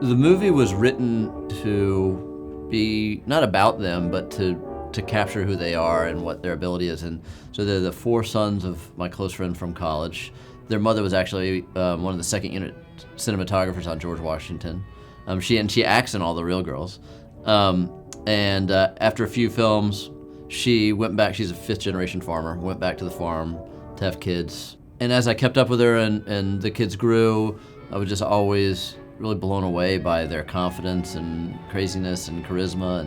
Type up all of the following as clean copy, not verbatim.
The movie was written to be not about them, but to capture who they are and what their ability is. And so they're the four sons of my close friend from college. Their mother was actually one of the second unit cinematographers on George Washington. She acts in all the Real Girls. After a few films, she went back. She's a fifth generation farmer. Went back to the farm to have kids. And as I kept up with her and the kids grew, I was just always really blown away by their confidence and craziness and charisma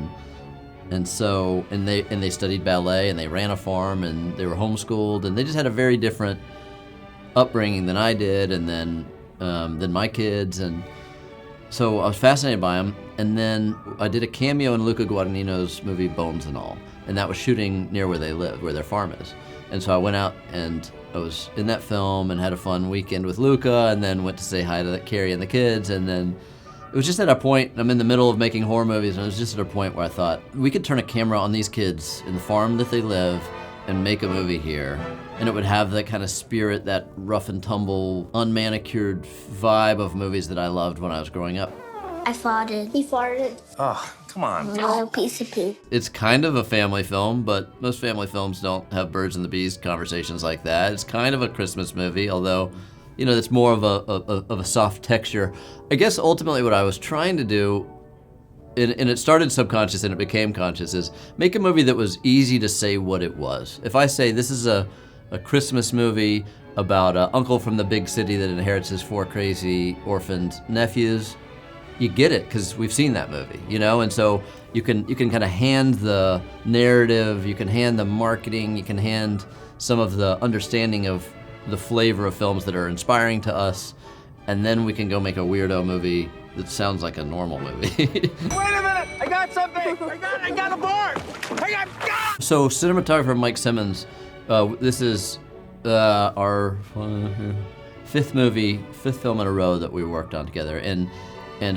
and they studied ballet and they ran a farm and they were homeschooled and they just had a very different upbringing than I did and than my kids, and so I was fascinated by them. And then I did a cameo in Luca Guadagnino's movie Bones and All, and that was shooting near where they live, where their farm is. And so I went out and I was in that film and had a fun weekend with Luca, and then went to say hi to Carrie and the kids, and then it was just at a point, I'm in the middle of making horror movies, and it was just at a point where I thought, we could turn a camera on these kids in the farm that they live and make a movie here, and it would have that kind of spirit, that rough and tumble, unmanicured vibe of movies that I loved when I was growing up. I farted. He farted. Oh, come on. A little piece of poop. It's kind of a family film, but most family films don't have birds and the bees conversations like that. It's kind of a Christmas movie, although, you know, it's more of a soft texture. I guess ultimately what I was trying to do, and it started subconscious and it became conscious, is make a movie that was easy to say what it was. If I say this is a Christmas movie about an uncle from the big city that inherits his four crazy orphaned nephews, you get it because we've seen that movie, you know? And so you can kind of hand the narrative, you can hand the marketing, you can hand some of the understanding of the flavor of films that are inspiring to us, and then we can go make a weirdo movie that sounds like a normal movie. Wait a minute! I got something! I got a board! So cinematographer Mike Simmons, this is our fifth film in a row that we worked on together, and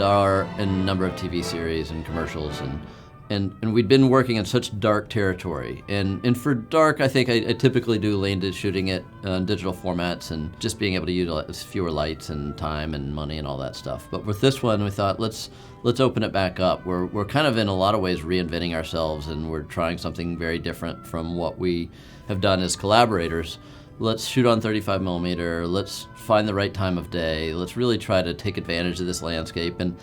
are in a number of TV series and commercials, and we'd been working in such dark territory. And for dark, I think I typically do lean to shooting it on digital formats and just being able to utilize fewer lights and time and money and all that stuff. But with this one, we thought, let's open it back up. We're kind of in a lot of ways reinventing ourselves, and we're trying something very different from what we have done as collaborators. Let's shoot on 35 millimeter, let's find the right time of day, let's really try to take advantage of this landscape. And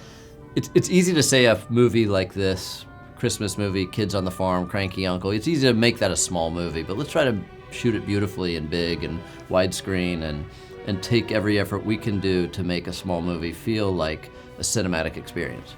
it's easy to say a movie like this, Christmas movie, kids on the farm, cranky uncle, it's easy to make that a small movie, but let's try to shoot it beautifully and big and widescreen and take every effort we can do to make a small movie feel like a cinematic experience.